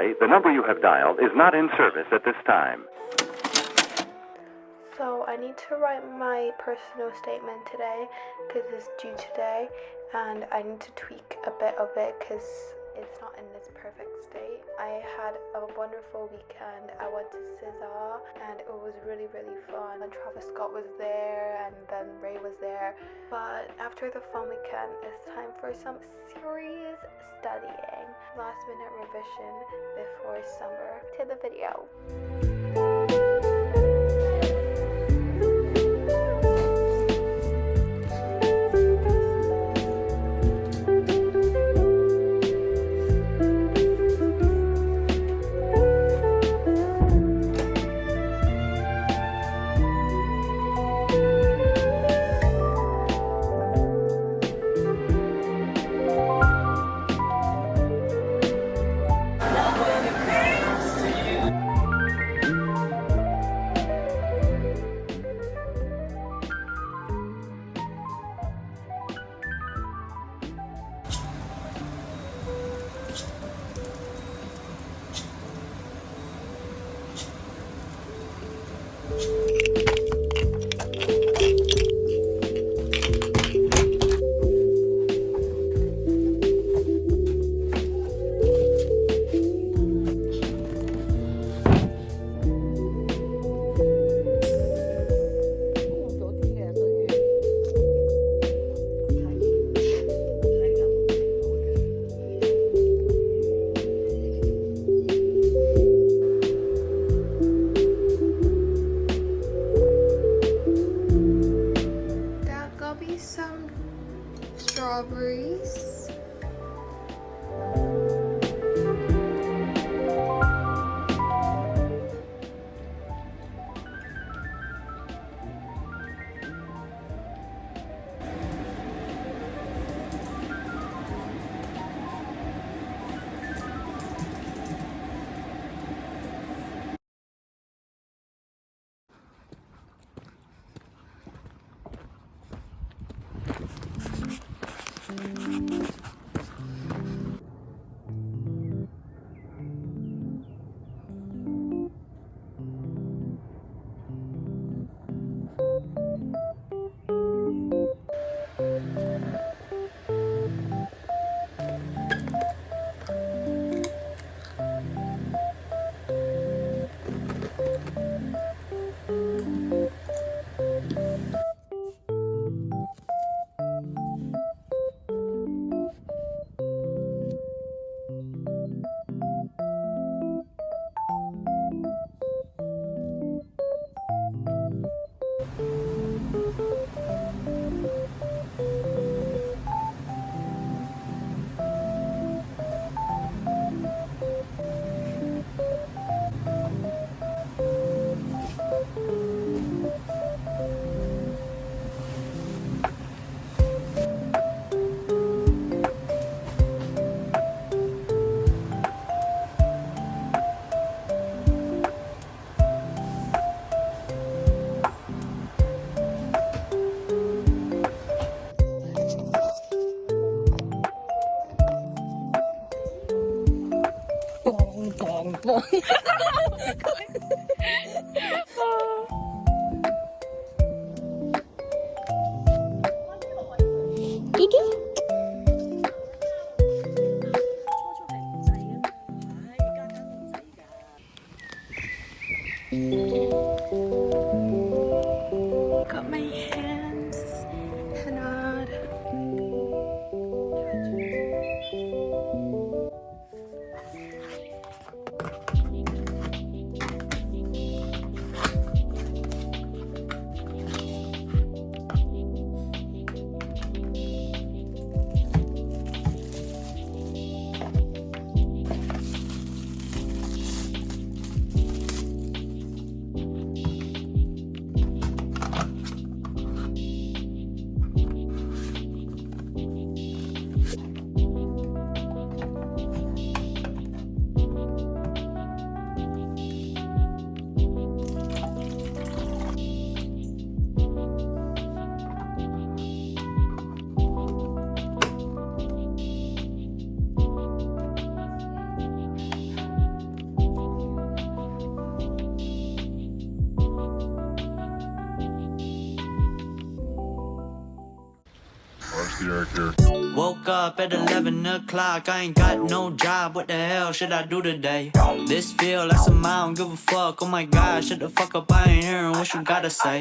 sorry, the number you have dialed is not in service at this time. So I need to write my personal statement today because it's due today, and I need to tweak a bit of it because it's not in its perfect state. I had a wonderful weekend. I went to Cesar and it was really fun, and Travis Scott was there and then Ray was there. But after the fun weekend, it's time for some serious studying. Last minute revision before summer. To the video. Some strawberries. Got my hands henna'd. the arc here. Woke up at 11 o'clock, I ain't got no job, what the hell should I do today? This feel like some I don't give a fuck, oh my god, shut the fuck up, I ain't hearing what you gotta say.